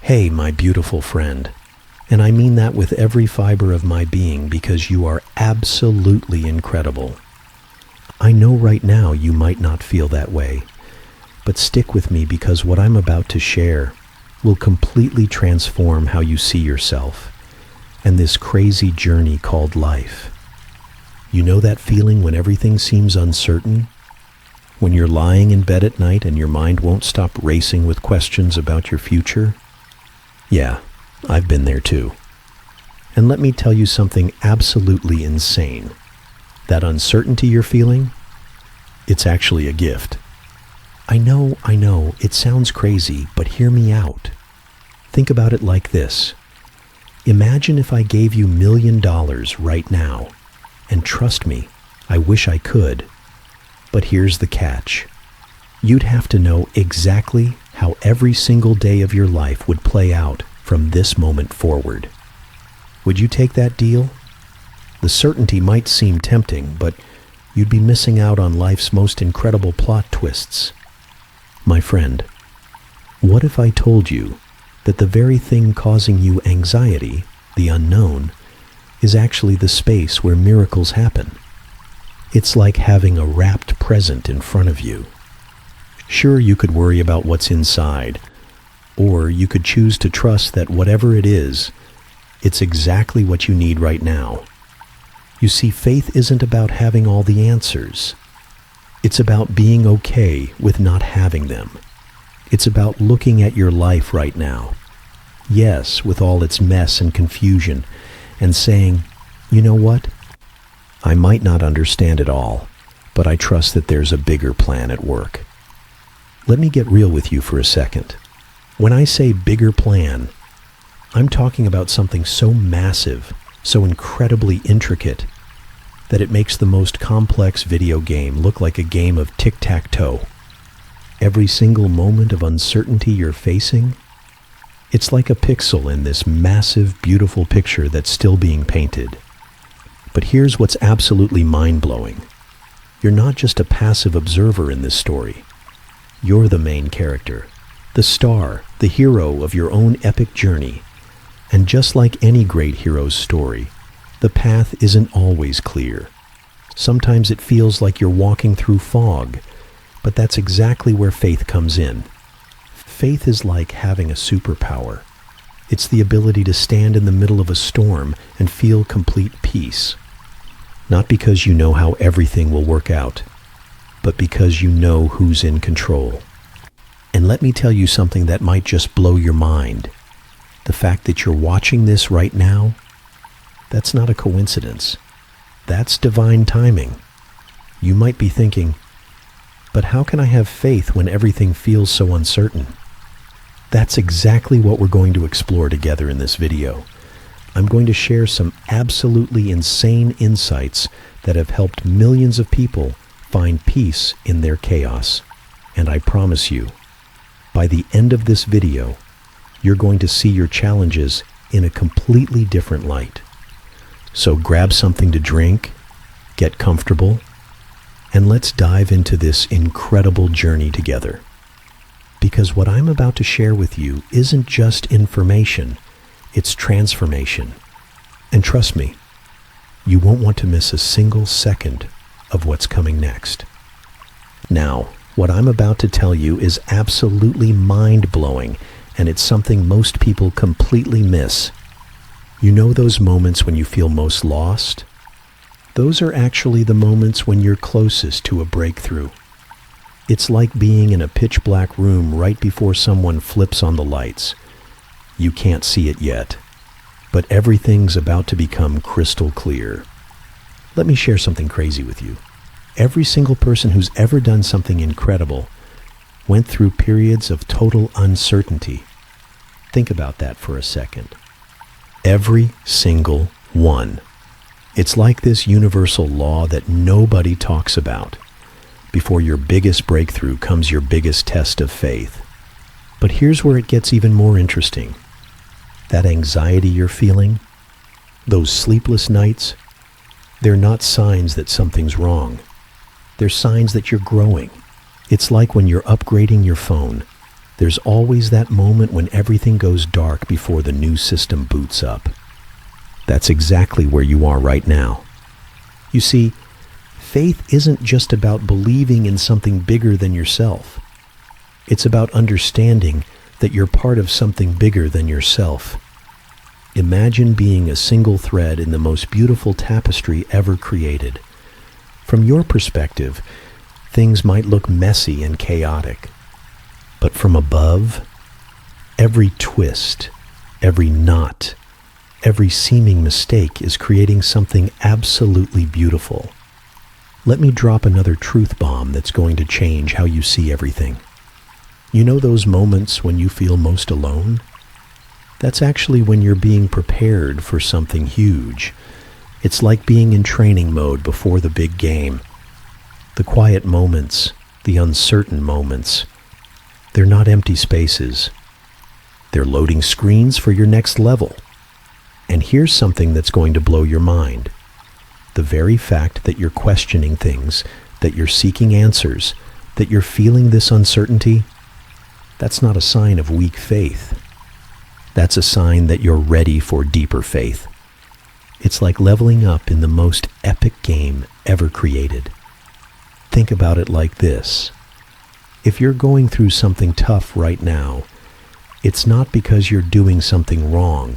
Hey, my beautiful friend. And I mean that with every fiber of my being because you are absolutely incredible. I know right now you might not feel that way, but stick with me because what I'm about to share will completely transform how you see yourself and this crazy journey called life. You know that feeling when everything seems uncertain? When you're lying in bed at night and your mind won't stop racing with questions about your future? Yeah, I've been there too. And let me tell you something absolutely insane. That uncertainty you're feeling, it's actually a gift. I know, it sounds crazy, but hear me out. Think about it like this. Imagine if I gave you $1 million right now. And trust me, I wish I could. But here's the catch. You'd have to know exactly how every single day of your life would play out from this moment forward. Would you take that deal? The certainty might seem tempting, but you'd be missing out on life's most incredible plot twists. My friend, what if I told you that the very thing causing you anxiety, the unknown, is actually the space where miracles happen? It's like having a wrapped present in front of you. Sure, you could worry about what's inside, or you could choose to trust that whatever it is, it's exactly what you need right now. You see, faith isn't about having all the answers. It's about being okay with not having them. It's about looking at your life right now. Yes, with all its mess and confusion, and saying, you know what? I might not understand it all, but I trust that there's a bigger plan at work. Let me get real with you for a second. When I say bigger plan, I'm talking about something so massive, so incredibly intricate, that it makes the most complex video game look like a game of tic-tac-toe. Every single moment of uncertainty you're facing, it's like a pixel in this massive, beautiful picture that's still being painted. But here's what's absolutely mind-blowing. You're not just a passive observer in this story. You're the main character, the star, the hero of your own epic journey. And just like any great hero's story, the path isn't always clear. Sometimes it feels like you're walking through fog, but that's exactly where faith comes in. Faith is like having a superpower. It's the ability to stand in the middle of a storm and feel complete peace. Not because you know how everything will work out, but because you know who's in control. And let me tell you something that might just blow your mind. The fact that you're watching this right now, that's not a coincidence. That's divine timing. You might be thinking, but how can I have faith when everything feels so uncertain? That's exactly what we're going to explore together in this video. I'm going to share some absolutely insane insights that have helped millions of people find peace in their chaos. And I promise you, by the end of this video, you're going to see your challenges in a completely different light. So grab something to drink, get comfortable, and let's dive into this incredible journey together. Because what I'm about to share with you isn't just information, it's transformation. And trust me, you won't want to miss a single second of what's coming next. Now, what I'm about to tell you is absolutely mind-blowing, and it's something most people completely miss. You know those moments when you feel most lost? Those are actually the moments when you're closest to a breakthrough. It's like being in a pitch-black room right before someone flips on the lights. You can't see it yet, but everything's about to become crystal clear. Let me share something crazy with you. Every single person who's ever done something incredible went through periods of total uncertainty. Think about that for a second. Every single one. It's like this universal law that nobody talks about. Before your biggest breakthrough comes your biggest test of faith. But here's where it gets even more interesting. That anxiety you're feeling, those sleepless nights, they're not signs that something's wrong. They're signs that you're growing. It's like when you're upgrading your phone. There's always that moment when everything goes dark before the new system boots up. That's exactly where you are right now. You see, faith isn't just about believing in something bigger than yourself. It's about understanding that you're part of something bigger than yourself. Imagine being a single thread in the most beautiful tapestry ever created. From your perspective, things might look messy and chaotic. But from above, every twist, every knot, every seeming mistake is creating something absolutely beautiful. Let me drop another truth bomb that's going to change how you see everything. You know those moments when you feel most alone? That's actually when you're being prepared for something huge. It's like being in training mode before the big game. The quiet moments, the uncertain moments, they're not empty spaces. They're loading screens for your next level. And here's something that's going to blow your mind. The very fact that you're questioning things, that you're seeking answers, that you're feeling this uncertainty, that's not a sign of weak faith. That's a sign that you're ready for deeper faith. It's like leveling up in the most epic game ever created. Think about it like this. If you're going through something tough right now, it's not because you're doing something wrong.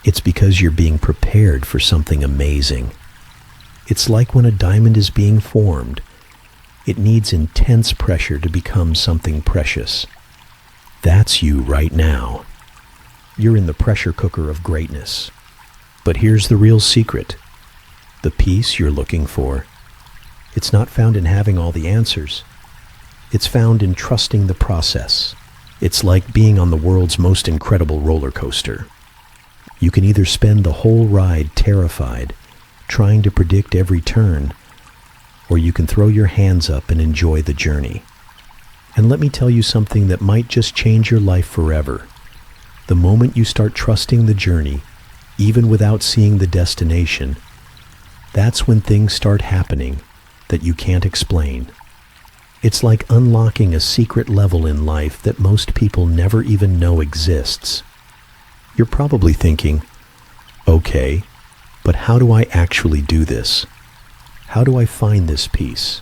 It's because you're being prepared for something amazing. It's like when a diamond is being formed. It needs intense pressure to become something precious. That's you right now. You're in the pressure cooker of greatness. But here's the real secret. The peace you're looking for. It's not found in having all the answers. It's found in trusting the process. It's like being on the world's most incredible roller coaster. You can either spend the whole ride terrified, trying to predict every turn, or you can throw your hands up and enjoy the journey. And let me tell you something that might just change your life forever. The moment you start trusting the journey, even without seeing the destination, that's when things start happening that you can't explain. It's like unlocking a secret level in life that most people never even know exists. You're probably thinking, okay, but how do I actually do this? How do I find this peace?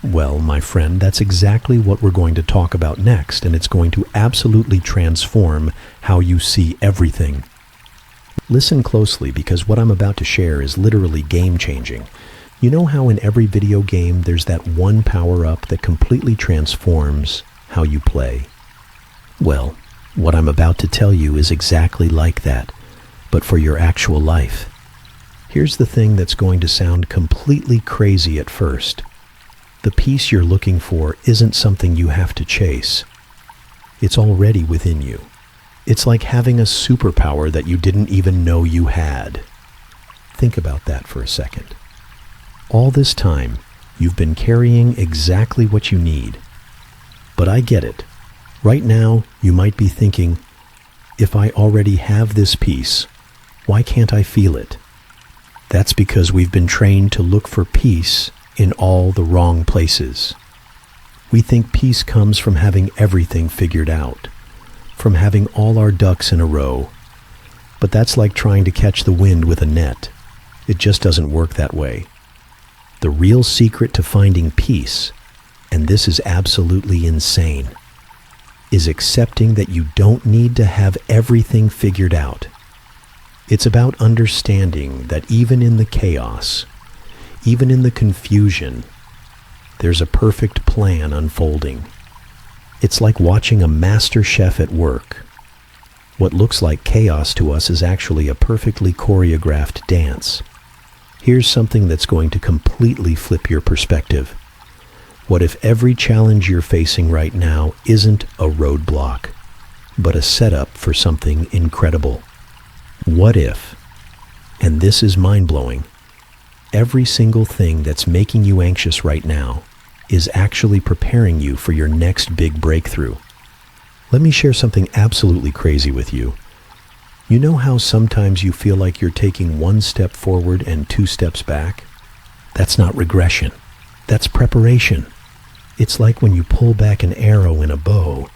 Well, my friend, that's exactly what we're going to talk about next, and it's going to absolutely transform how you see everything. Listen closely, because what I'm about to share is literally game-changing. You know how in every video game there's that one power-up that completely transforms how you play? Well, what I'm about to tell you is exactly like that, but for your actual life. Here's the thing that's going to sound completely crazy at first. The peace you're looking for isn't something you have to chase. It's already within you. It's like having a superpower that you didn't even know you had. Think about that for a second. All this time, you've been carrying exactly what you need. But I get it. Right now, you might be thinking, if I already have this peace, why can't I feel it? That's because we've been trained to look for peace in all the wrong places. We think peace comes from having everything figured out, from having all our ducks in a row. But that's like trying to catch the wind with a net. It just doesn't work that way. The real secret to finding peace, and this is absolutely insane, is accepting that you don't need to have everything figured out. It's about understanding that even in the chaos, even in the confusion, there's a perfect plan unfolding. It's like watching a master chef at work. What looks like chaos to us is actually a perfectly choreographed dance. Here's something that's going to completely flip your perspective. What if every challenge you're facing right now isn't a roadblock, but a setup for something incredible? What if, and this is mind-blowing, every single thing that's making you anxious right now is actually preparing you for your next big breakthrough? Let me share something absolutely crazy with you. You know how sometimes you feel like you're taking one step forward and 2 steps back? That's not regression. That's preparation. It's like when you pull back an arrow in a bow,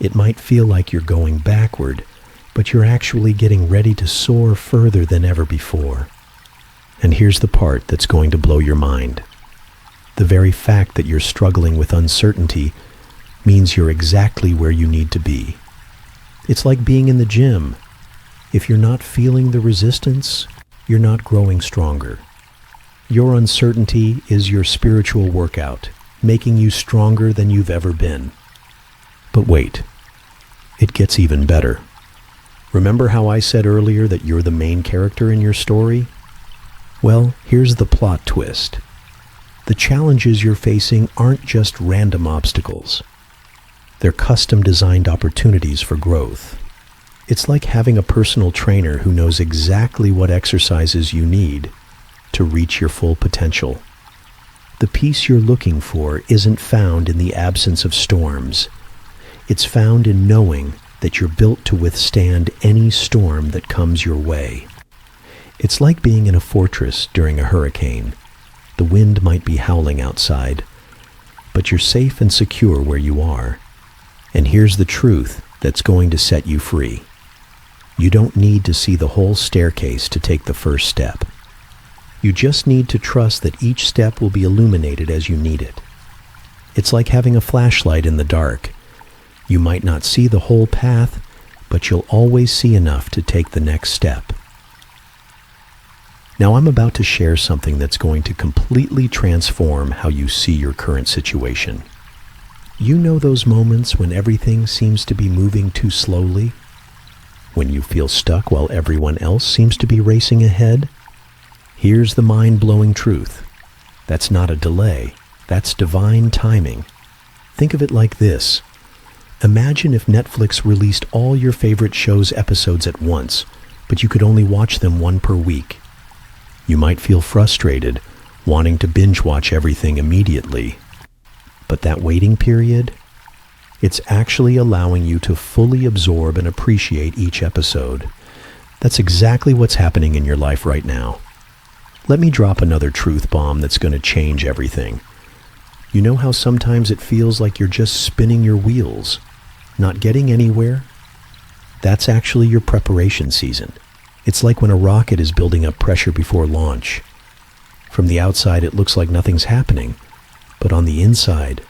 It might feel like you're going backward, but you're actually getting ready to soar further than ever before. And here's the part that's going to blow your mind. The very fact that you're struggling with uncertainty means you're exactly where you need to be. It's like being in the gym. If you're not feeling the resistance, you're not growing stronger. Your uncertainty is your spiritual workout, making you stronger than you've ever been. But wait, it gets even better. Remember how I said earlier that you're the main character in your story? Well, here's the plot twist. The challenges you're facing aren't just random obstacles. They're custom-designed opportunities for growth. It's like having a personal trainer who knows exactly what exercises you need to reach your full potential. The peace you're looking for isn't found in the absence of storms. It's found in knowing that you're built to withstand any storm that comes your way. It's like being in a fortress during a hurricane. The wind might be howling outside, but you're safe and secure where you are. And here's the truth that's going to set you free. You don't need to see the whole staircase to take the first step. You just need to trust that each step will be illuminated as you need it. It's like having a flashlight in the dark. You might not see the whole path, but you'll always see enough to take the next step. Now I'm about to share something that's going to completely transform how you see your current situation. You know those moments when everything seems to be moving too slowly? When you feel stuck while everyone else seems to be racing ahead? Here's the mind-blowing truth. That's not a delay. That's divine timing. Think of it like this. Imagine if Netflix released all your favorite shows' episodes at once, but you could only watch them one per week. You might feel frustrated, wanting to binge watch everything immediately. But that waiting period, it's actually allowing you to fully absorb and appreciate each episode. That's exactly what's happening in your life right now. Let me drop another truth bomb that's going to change everything. You know how sometimes it feels like you're just spinning your wheels, not getting anywhere? That's actually your preparation season. It's like when a rocket is building up pressure before launch. From the outside, it looks like nothing's happening, but on the inside,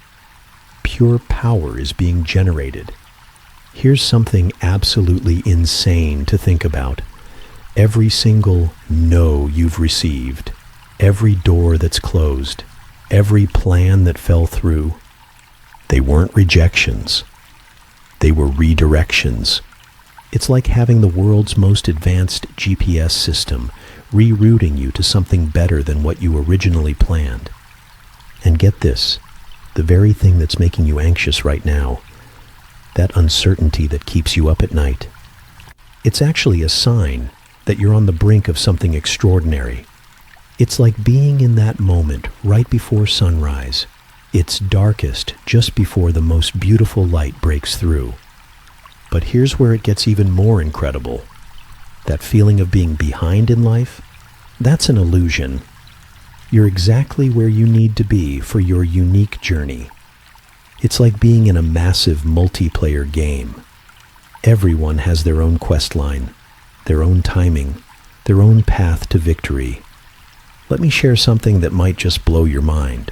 pure power is being generated. Here's something absolutely insane to think about. Every single no you've received, every door that's closed, every plan that fell through, they weren't rejections. They were redirections. It's like having the world's most advanced GPS system rerouting you to something better than what you originally planned. And get this, the very thing that's making you anxious right now, that uncertainty that keeps you up at night, it's actually a sign that you're on the brink of something extraordinary. It's like being in that moment right before sunrise. It's darkest just before the most beautiful light breaks through. But here's where it gets even more incredible. That feeling of being behind in life, that's an illusion. You're exactly where you need to be for your unique journey. It's like being in a massive multiplayer game. Everyone has their own quest line, their own timing, their own path to victory. Let me share something that might just blow your mind.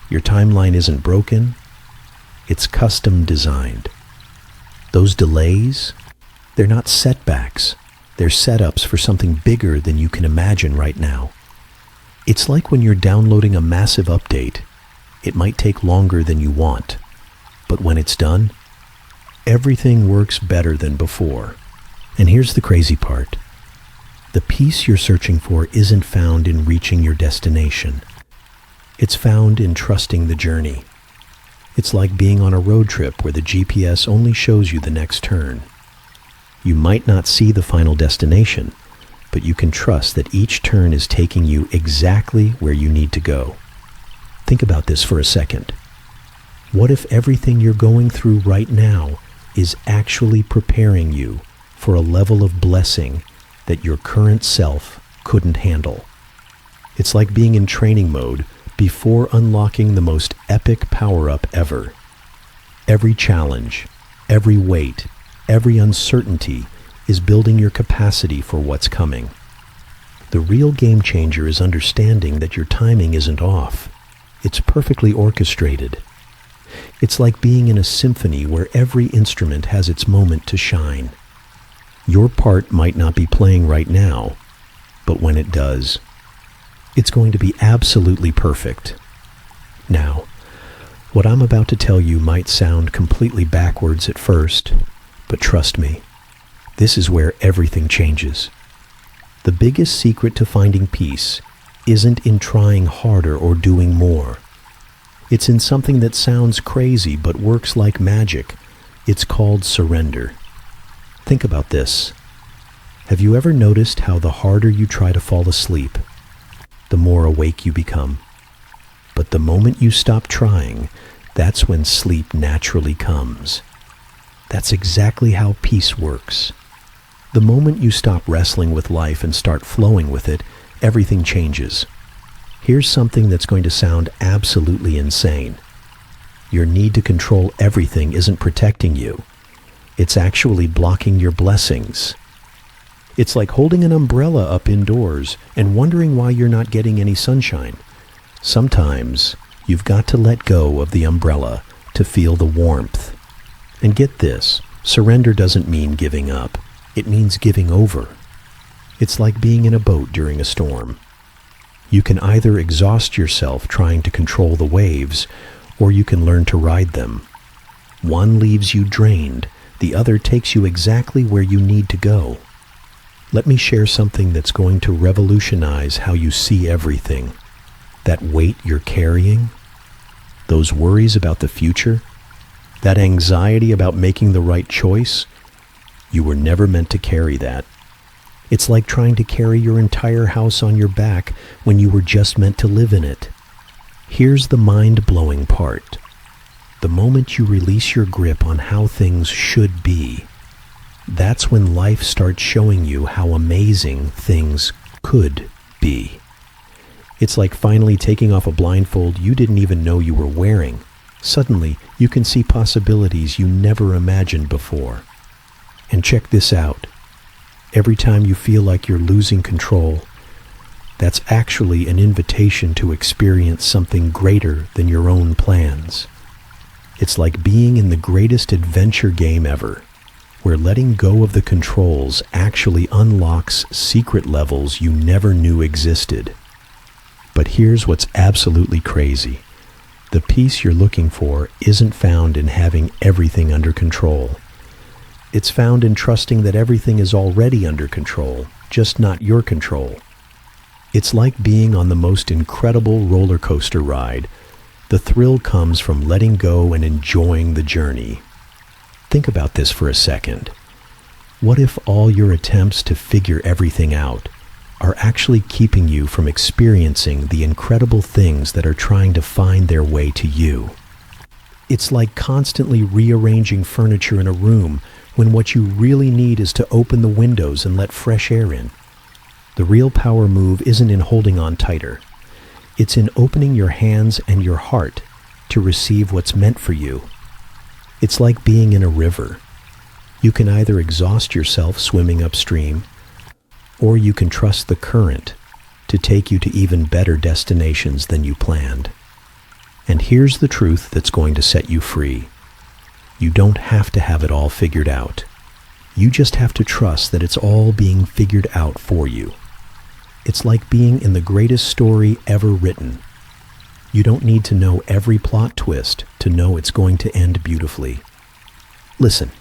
Your timeline isn't broken, it's custom designed. Those delays, they're not setbacks. They're setups for something bigger than you can imagine right now. It's like when you're downloading a massive update. It might take longer than you want, but when it's done, everything works better than before. And here's the crazy part. The peace you're searching for isn't found in reaching your destination. It's found in trusting the journey. It's like being on a road trip where the GPS only shows you the next turn. You might not see the final destination, but you can trust that each turn is taking you exactly where you need to go. Think about this for a second. What if everything you're going through right now is actually preparing you for a level of blessing that your current self couldn't handle? It's like being in training mode before unlocking the most epic power-up ever. Every challenge, every weight, every uncertainty is building your capacity for what's coming. The real game changer is understanding that your timing isn't off. It's perfectly orchestrated. It's like being in a symphony where every instrument has its moment to shine. Your part might not be playing right now, but when it does, it's going to be absolutely perfect. Now, what I'm about to tell you might sound completely backwards at first, but trust me, this is where everything changes. The biggest secret to finding peace isn't in trying harder or doing more. It's in something that sounds crazy but works like magic. It's called surrender. Think about this. Have you ever noticed how the harder you try to fall asleep, the more awake you become? But the moment you stop trying, that's when sleep naturally comes. That's exactly how peace works. The moment you stop wrestling with life and start flowing with it, everything changes. Here's something that's going to sound absolutely insane. Your need to control everything isn't protecting you. It's actually blocking your blessings. It's like holding an umbrella up indoors and wondering why you're not getting any sunshine. Sometimes you've got to let go of the umbrella to feel the warmth. And get this, surrender doesn't mean giving up. It means giving over. It's like being in a boat during a storm. You can either exhaust yourself trying to control the waves, or you can learn to ride them. One leaves you drained, the other takes you exactly where you need to go. Let me share something that's going to revolutionize how you see everything. That weight you're carrying, those worries about the future, that anxiety about making the right choice, you were never meant to carry that. It's like trying to carry your entire house on your back when you were just meant to live in it. Here's the mind-blowing part. The moment you release your grip on how things should be, that's when life starts showing you how amazing things could be. It's like finally taking off a blindfold you didn't even know you were wearing. Suddenly, you can see possibilities you never imagined before. And check this out. Every time you feel like you're losing control, that's actually an invitation to experience something greater than your own plans. It's like being in the greatest adventure game ever, where letting go of the controls actually unlocks secret levels you never knew existed. But here's what's absolutely crazy. The peace you're looking for isn't found in having everything under control. It's found in trusting that everything is already under control, just not your control. It's like being on the most incredible roller coaster ride. The thrill comes from letting go and enjoying the journey. Think about this for a second. What if all your attempts to figure everything out are actually keeping you from experiencing the incredible things that are trying to find their way to you? It's like constantly rearranging furniture in a room when what you really need is to open the windows and let fresh air in. The real power move isn't in holding on tighter. It's in opening your hands and your heart to receive what's meant for you. It's like being in a river. You can either exhaust yourself swimming upstream, or you can trust the current to take you to even better destinations than you planned. And here's the truth that's going to set you free. You don't have to have it all figured out. You just have to trust that it's all being figured out for you. It's like being in the greatest story ever written. You don't need to know every plot twist to know it's going to end beautifully. Listen,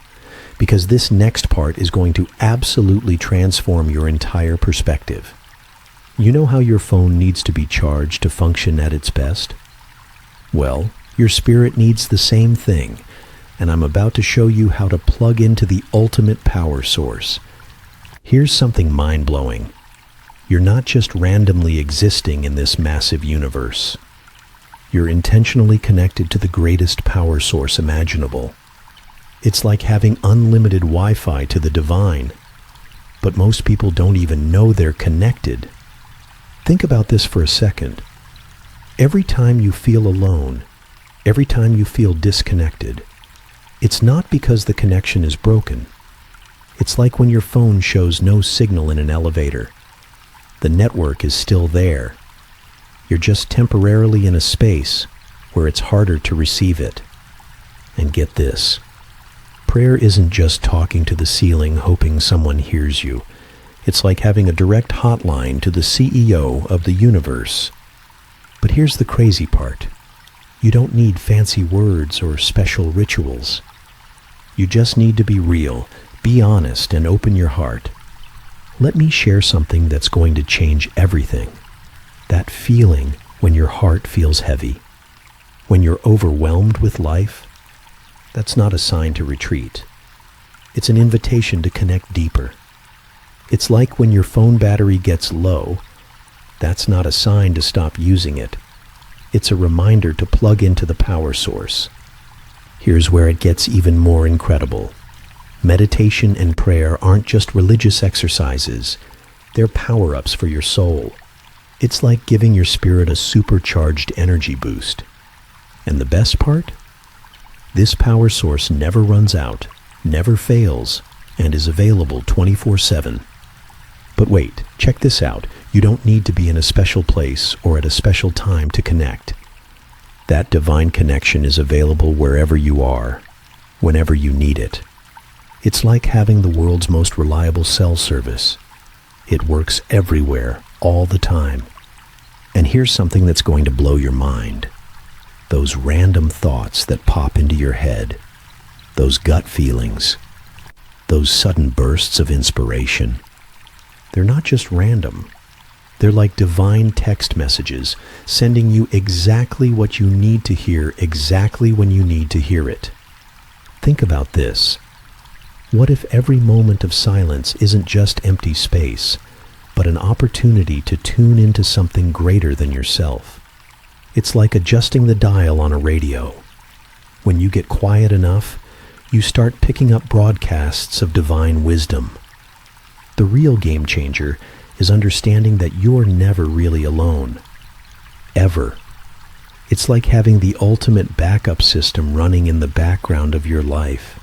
because this next part is going to absolutely transform your entire perspective. You know how your phone needs to be charged to function at its best? Well, your spirit needs the same thing, and I'm about to show you how to plug into the ultimate power source. Here's something mind-blowing. You're not just randomly existing in this massive universe. You're intentionally connected to the greatest power source imaginable. It's like having unlimited Wi-Fi to the divine, but most people don't even know they're connected. Think about this for a second. Every time you feel alone, every time you feel disconnected, It's not because the connection is broken. It's like when your phone shows no signal in an elevator. The network is still there. You're just temporarily in a space where it's harder to receive it. And get this, prayer isn't just talking to the ceiling hoping someone hears you. It's like having a direct hotline to the CEO of the universe. But here's the crazy part. You don't need fancy words or special rituals. You just need to be real, be honest, and open your heart. Let me share something that's going to change everything. That feeling when your heart feels heavy, when you're overwhelmed with life, that's not a sign to retreat. It's an invitation to connect deeper. It's like when your phone battery gets low, that's not a sign to stop using it. It's a reminder to plug into the power source. Here's where it gets even more incredible. Meditation and prayer aren't just religious exercises. They're power-ups for your soul. It's like giving your spirit a supercharged energy boost. And the best part? This power source never runs out, never fails, and is available 24/7. But wait, check this out. You don't need to be in a special place or at a special time to connect. That divine connection is available wherever you are, whenever you need it. It's like having the world's most reliable cell service. It works everywhere, all the time. And here's something that's going to blow your mind. Those random thoughts that pop into your head, those gut feelings, those sudden bursts of inspiration. They're not just random. They're like divine text messages, sending you exactly what you need to hear exactly when you need to hear it. Think about this. What if every moment of silence isn't just empty space, but an opportunity to tune into something greater than yourself? It's like adjusting the dial on a radio. When you get quiet enough, you start picking up broadcasts of divine wisdom. The real game changer is understanding that you're never really alone. Ever. It's like having the ultimate backup system running in the background of your life.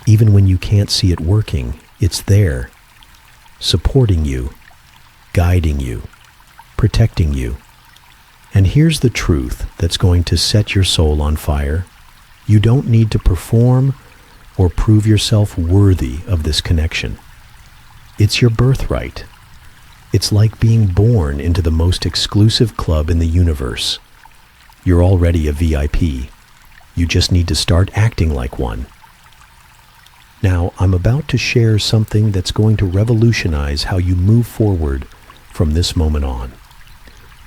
Even when you can't see it working, it's there, supporting you, guiding you, protecting you. And here's the truth that's going to set your soul on fire. You don't need to perform or prove yourself worthy of this connection. It's your birthright. It's like being born into the most exclusive club in the universe. You're already a VIP. You just need to start acting like one. Now, I'm about to share something that's going to revolutionize how you move forward from this moment on.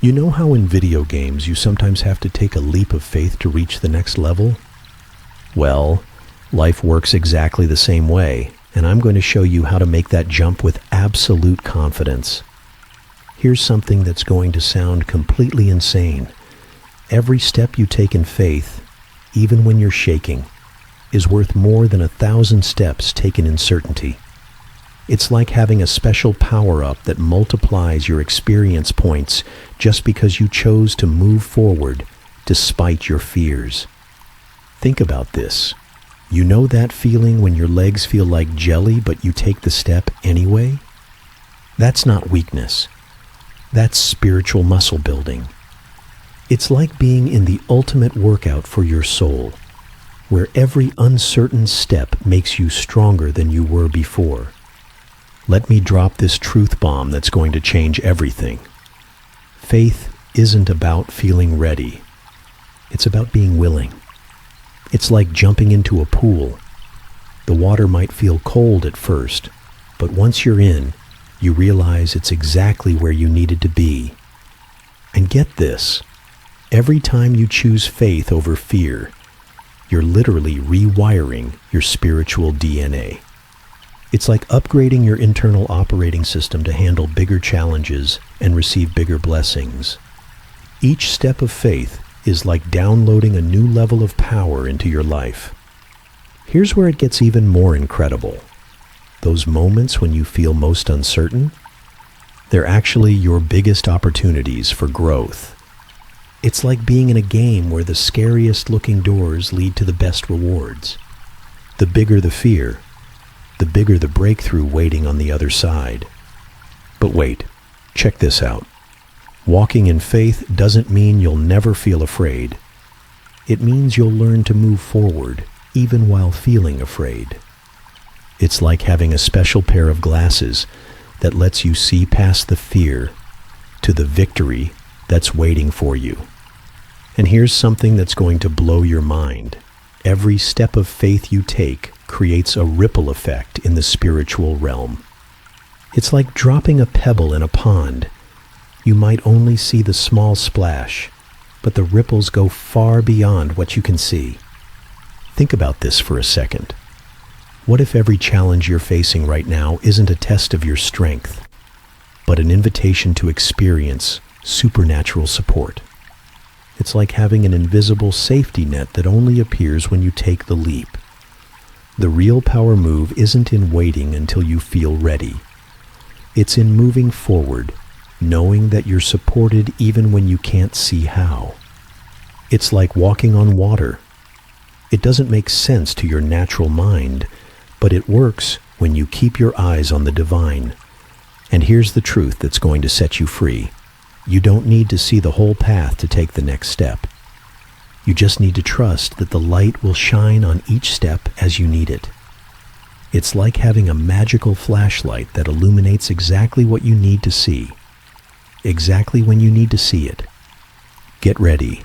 You know how in video games you sometimes have to take a leap of faith to reach the next level? Well, life works exactly the same way, and I'm going to show you how to make that jump with absolute confidence. Here's something that's going to sound completely insane. Every step you take in faith, even when you're shaking, is worth more than 1,000 steps taken in certainty. It's like having a special power-up that multiplies your experience points just because you chose to move forward despite your fears. Think about this. You know that feeling when your legs feel like jelly but you take the step anyway? That's not weakness. That's spiritual muscle building. It's like being in the ultimate workout for your soul, where every uncertain step makes you stronger than you were before. Let me drop this truth bomb that's going to change everything. Faith isn't about feeling ready. It's about being willing. It's like jumping into a pool. The water might feel cold at first, but once you're in, you realize it's exactly where you needed to be. And get this, every time you choose faith over fear, you're literally rewiring your spiritual DNA. It's like upgrading your internal operating system to handle bigger challenges and receive bigger blessings. Each step of faith is like downloading a new level of power into your life. Here's where it gets even more incredible. Those moments when you feel most uncertain, they're actually your biggest opportunities for growth. It's like being in a game where the scariest looking doors lead to the best rewards. The bigger the fear, the bigger the breakthrough waiting on the other side. But wait, check this out. Walking in faith doesn't mean you'll never feel afraid. It means you'll learn to move forward, even while feeling afraid. It's like having a special pair of glasses that lets you see past the fear to the victory that's waiting for you. And here's something that's going to blow your mind. Every step of faith you take creates a ripple effect in the spiritual realm. It's like dropping a pebble in a pond. You might only see the small splash, but the ripples go far beyond what you can see. Think about this for a second. What if every challenge you're facing right now isn't a test of your strength, but an invitation to experience supernatural support? It's like having an invisible safety net that only appears when you take the leap. The real power move isn't in waiting until you feel ready. It's in moving forward, knowing that you're supported even when you can't see how. It's like walking on water. It doesn't make sense to your natural mind, but it works when you keep your eyes on the divine. And here's the truth that's going to set you free. You don't need to see the whole path to take the next step. You just need to trust that the light will shine on each step as you need it. It's like having a magical flashlight that illuminates exactly what you need to see, exactly when you need to see it. Get ready,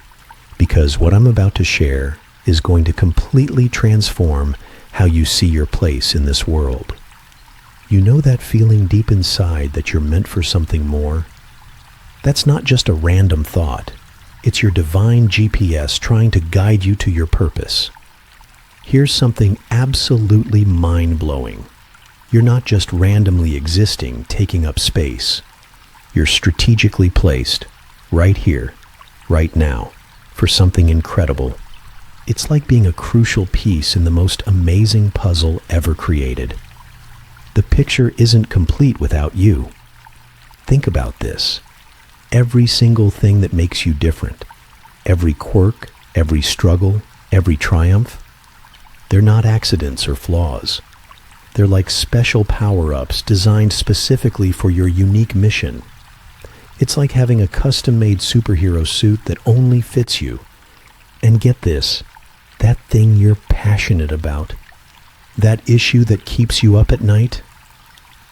because what I'm about to share is going to completely transform how you see your place in this world. You know that feeling deep inside that you're meant for something more? That's not just a random thought. It's your divine GPS trying to guide you to your purpose. Here's something absolutely mind-blowing. You're not just randomly existing, taking up space. You're strategically placed, right here, right now, for something incredible. It's like being a crucial piece in the most amazing puzzle ever created. The picture isn't complete without you. Think about this. Every single thing that makes you different, every quirk, every struggle, every triumph, they're not accidents or flaws. They're like special power-ups designed specifically for your unique mission. It's like having a custom-made superhero suit that only fits you. And get this, that thing you're passionate about, that issue that keeps you up at night,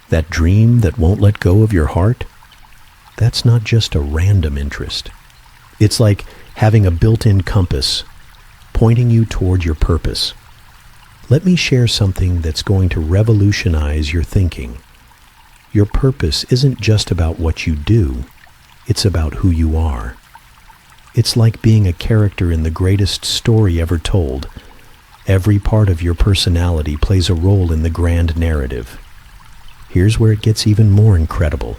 that dream that won't let go of your heart, that's not just a random interest. It's like having a built-in compass pointing you toward your purpose. Let me share something that's going to revolutionize your thinking. Your purpose isn't just about what you do, it's about who you are. It's like being a character in the greatest story ever told. Every part of your personality plays a role in the grand narrative. Here's where it gets even more incredible.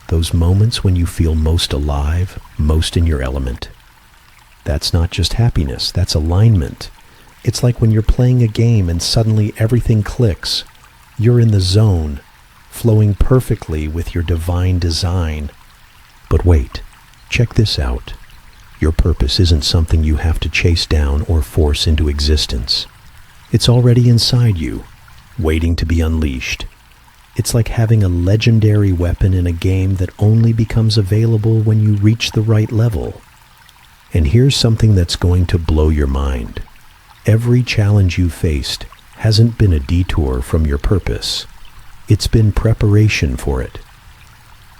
Those moments when you feel most alive, most in your element. That's not just happiness, that's alignment. It's like when you're playing a game and suddenly everything clicks. You're in the zone, flowing perfectly with your divine design. But wait, check this out. Your purpose isn't something you have to chase down or force into existence. It's already inside you, waiting to be unleashed. It's like having a legendary weapon in a game that only becomes available when you reach the right level. And here's something that's going to blow your mind. Every challenge you faced hasn't been a detour from your purpose. It's been preparation for it.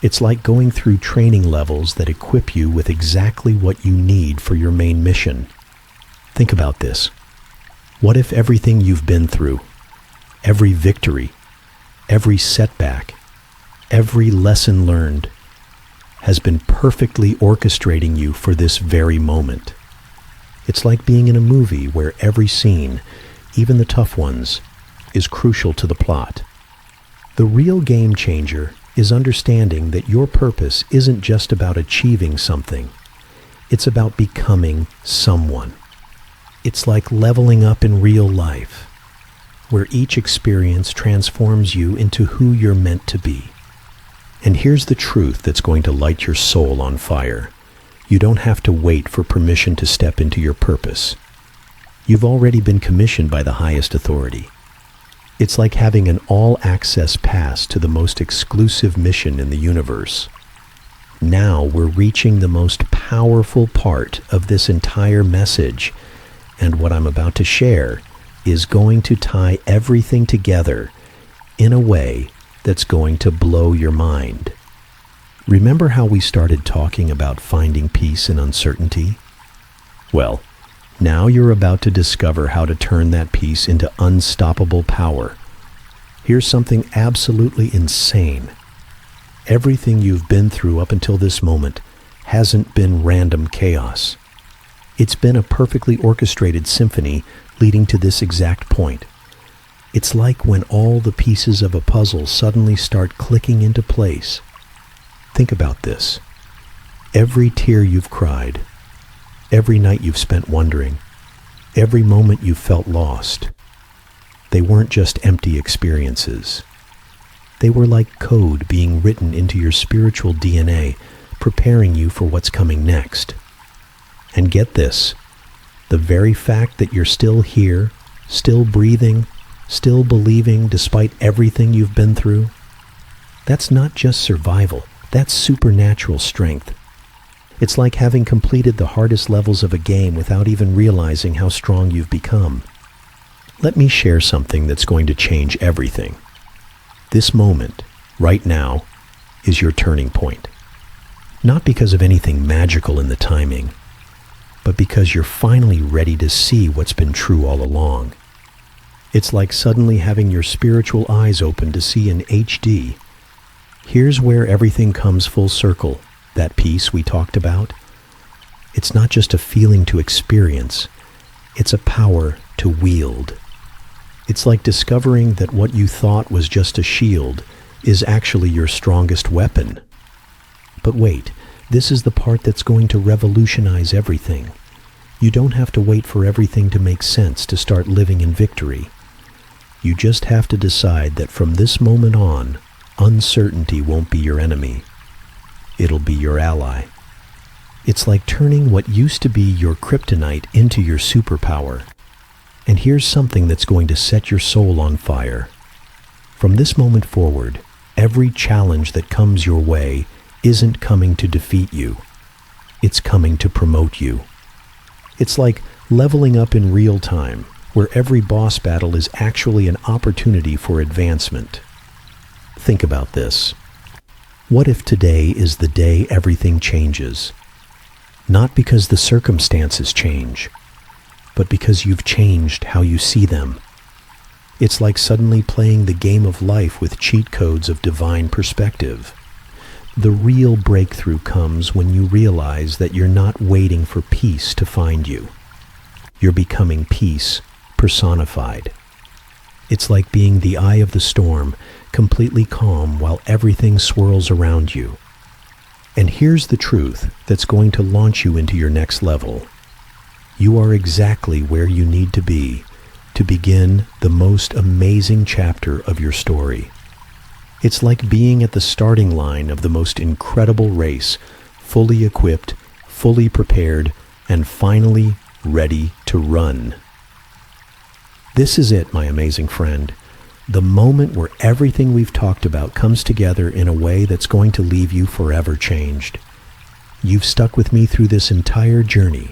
It's like going through training levels that equip you with exactly what you need for your main mission. Think about this. What if everything you've been through, every victory, every setback, every lesson learned, has been perfectly orchestrating you for this very moment? It's like being in a movie where every scene, even the tough ones, is crucial to the plot. The real game changer is understanding that your purpose isn't just about achieving something. It's about becoming someone. It's like leveling up in real life, where each experience transforms you into who you're meant to be. And here's the truth that's going to light your soul on fire. You don't have to wait for permission to step into your purpose. You've already been commissioned by the highest authority. It's like having an all-access pass to the most exclusive mission in the universe. Now we're reaching the most powerful part of this entire message, and what I'm about to share is going to tie everything together in a way that's going to blow your mind. Remember how we started talking about finding peace in uncertainty? Well, now you're about to discover how to turn that peace into unstoppable power. Here's something absolutely insane. Everything you've been through up until this moment hasn't been random chaos. It's been a perfectly orchestrated symphony leading to this exact point. It's like when all the pieces of a puzzle suddenly start clicking into place. Think about this. Every tear you've cried, every night you've spent wondering, every moment you've felt lost, they weren't just empty experiences. They were like code being written into your spiritual DNA, preparing you for what's coming next. And get this, the very fact that you're still here, still breathing, still believing despite everything you've been through, that's not just survival, that's supernatural strength. It's like having completed the hardest levels of a game without even realizing how strong you've become. Let me share something that's going to change everything. This moment, right now, is your turning point. Not because of anything magical in the timing, but because you're finally ready to see what's been true all along. It's like suddenly having your spiritual eyes open to see in HD. Here's where everything comes full circle, that peace we talked about. It's not just a feeling to experience, it's a power to wield. It's like discovering that what you thought was just a shield is actually your strongest weapon. But wait, this is the part that's going to revolutionize everything. You don't have to wait for everything to make sense to start living in victory. You just have to decide that from this moment on, uncertainty won't be your enemy. It'll be your ally. It's like turning what used to be your kryptonite into your superpower. And here's something that's going to set your soul on fire. From this moment forward, every challenge that comes your way isn't coming to defeat you. It's coming to promote you. It's like leveling up in real time, where every boss battle is actually an opportunity for advancement. Think about this. What if today is the day everything changes? Not because the circumstances change, but because you've changed how you see them. It's like suddenly playing the game of life with cheat codes of divine perspective. The real breakthrough comes when you realize that you're not waiting for peace to find you. You're becoming peace personified. It's like being the eye of the storm, completely calm while everything swirls around you. And here's the truth that's going to launch you into your next level. You are exactly where you need to be to begin the most amazing chapter of your story. It's like being at the starting line of the most incredible race, fully equipped, fully prepared, and finally ready to run. This is it, my amazing friend. The moment where everything we've talked about comes together in a way that's going to leave you forever changed. You've stuck with me through this entire journey.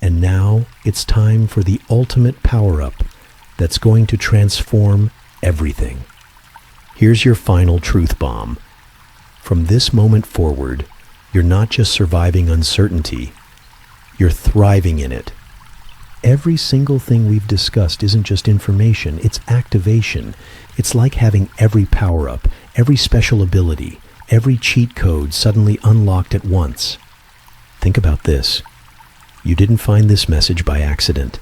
And now it's time for the ultimate power-up that's going to transform everything. Here's your final truth bomb. From this moment forward, you're not just surviving uncertainty, you're thriving in it. Every single thing we've discussed isn't just information, it's activation. It's like having every power-up, every special ability, every cheat code suddenly unlocked at once. Think about this. You didn't find this message by accident.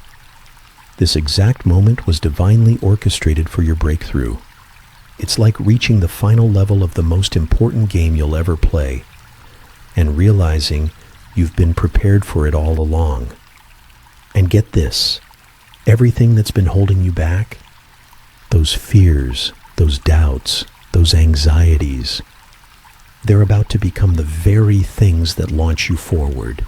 This exact moment was divinely orchestrated for your breakthrough. It's like reaching the final level of the most important game you'll ever play, and realizing you've been prepared for it all along. And get this, everything that's been holding you back, those fears, those doubts, those anxieties, they're about to become the very things that launch you forward.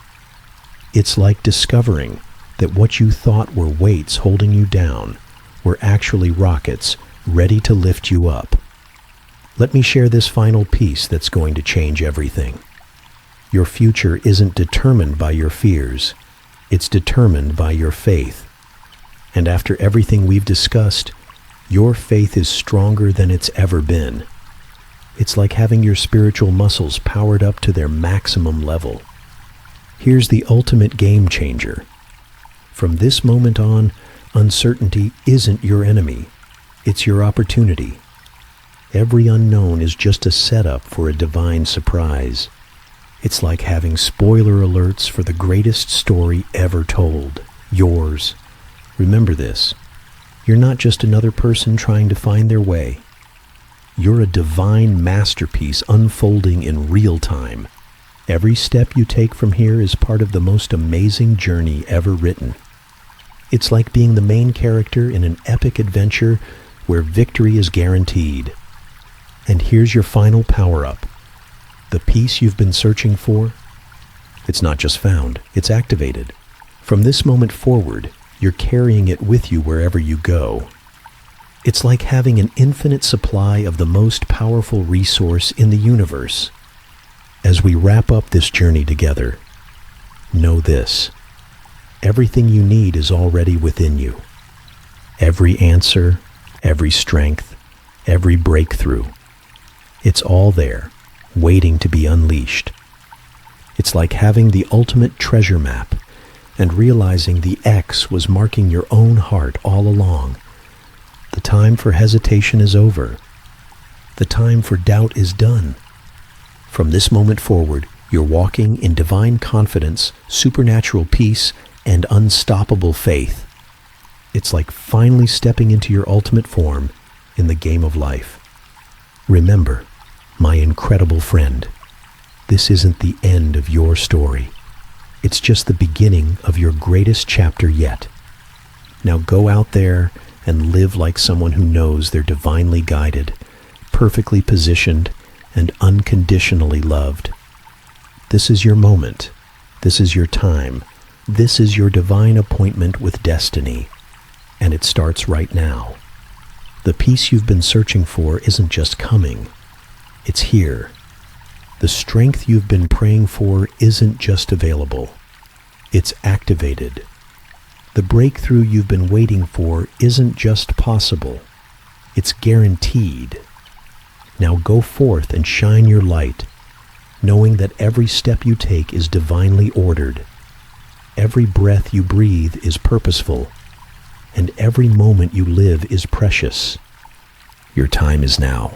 It's like discovering that what you thought were weights holding you down were actually rockets ready to lift you up. Let me share this final piece that's going to change everything. Your future isn't determined by your fears. It's determined by your faith. And after everything we've discussed, your faith is stronger than it's ever been. It's like having your spiritual muscles powered up to their maximum level. Here's the ultimate game changer. From this moment on, uncertainty isn't your enemy. It's your opportunity. Every unknown is just a setup for a divine surprise. It's like having spoiler alerts for the greatest story ever told, yours. Remember this. You're not just another person trying to find their way. You're a divine masterpiece unfolding in real time. Every step you take from here is part of the most amazing journey ever written. It's like being the main character in an epic adventure where victory is guaranteed. And here's your final power-up. The peace you've been searching for, it's not just found, it's activated. From this moment forward, you're carrying it with you wherever you go. It's like having an infinite supply of the most powerful resource in the universe. As we wrap up this journey together, know this. Everything you need is already within you. Every answer, every strength, every breakthrough. It's all there, waiting to be unleashed. It's like having the ultimate treasure map and realizing the X was marking your own heart all along. The time for hesitation is over. The time for doubt is done. From this moment forward, you're walking in divine confidence, supernatural peace, and unstoppable faith. It's like finally stepping into your ultimate form in the game of life. Remember, my incredible friend, this isn't the end of your story. It's just the beginning of your greatest chapter yet. Now go out there and live like someone who knows they're divinely guided, perfectly positioned, and unconditionally loved. This is your moment. This is your time. This is your divine appointment with destiny. And it starts right now. The peace you've been searching for isn't just coming. It's here. The strength you've been praying for isn't just available. It's activated. The breakthrough you've been waiting for isn't just possible. It's guaranteed. Now go forth and shine your light, knowing that every step you take is divinely ordered. Every breath you breathe is purposeful, and every moment you live is precious. Your time is now.